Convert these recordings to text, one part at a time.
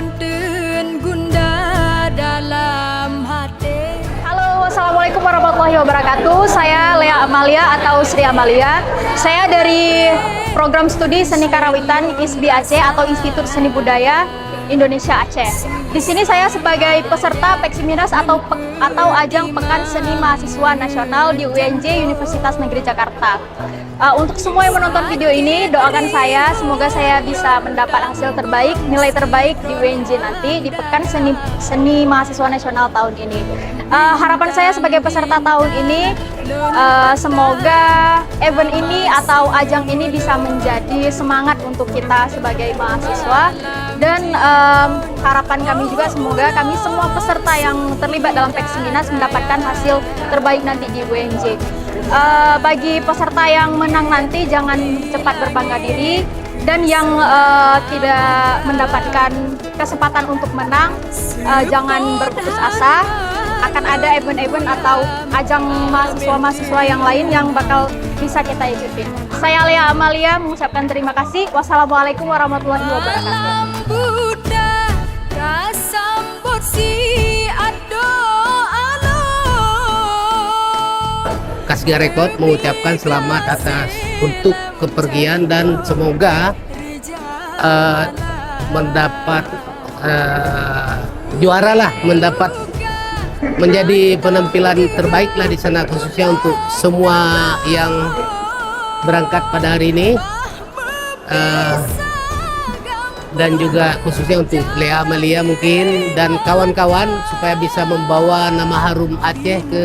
Banten gundah dalam hati. Halo, assalamualaikum warahmatullahi wabarakatuh. Saya Lea Amalia atau Sri Amalia. Saya dari program studi Seni Karawitan ISBI Aceh atau Institut Seni Budaya Indonesia Aceh. Di sini saya sebagai peserta Peksiminas atau ajang Pekan Seni Mahasiswa Nasional di UNJ Universitas Negeri Jakarta. Untuk semua yang menonton video ini, doakan saya semoga saya bisa mendapat hasil terbaik, nilai terbaik di UNJ nanti di Pekan Seni Mahasiswa Nasional tahun ini. Harapan saya sebagai peserta tahun ini, semoga event ini atau ajang ini bisa menjadi semangat untuk kita sebagai mahasiswa, dan harapan kami juga semoga kami semua peserta yang terlibat dalam Peksiminas mendapatkan hasil terbaik nanti di UNJ. Bagi peserta yang menang nanti jangan cepat berbangga diri, dan yang tidak mendapatkan kesempatan untuk menang jangan berputus asa. Akan ada event-event atau ajang mahasiswa-mahasiswa yang lain yang bakal bisa kita ikuti. Saya Lea Amalia mengucapkan terima kasih. Wassalamualaikum warahmatullahi wabarakatuh. Kasga Rekod mengucapkan selamat atas untuk kepergian dan semoga mendapat juara lah, menjadi penampilan terbaik lah di sana, khususnya untuk semua yang berangkat pada hari ini, dan juga khususnya untuk Lea Amalia mungkin dan kawan-kawan, supaya bisa membawa nama harum Aceh ke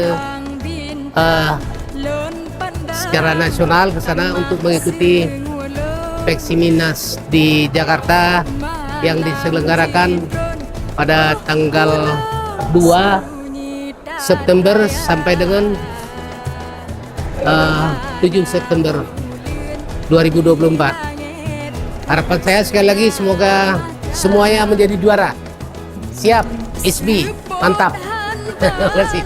secara nasional ke sana untuk mengikuti Peksiminas di Jakarta yang diselenggarakan pada tanggal 2 September sampai dengan 7 September 2024. Harapan saya sekali lagi semoga semuanya menjadi juara. Siap, ISBI, mantap. Terima kasih.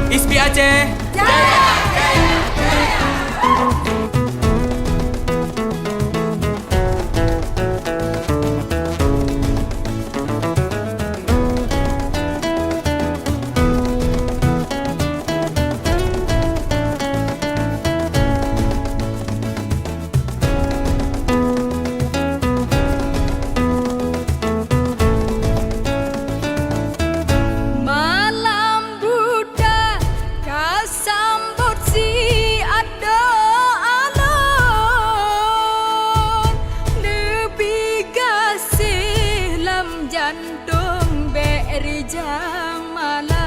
ISBI Aceh. Jantung beri jang malam.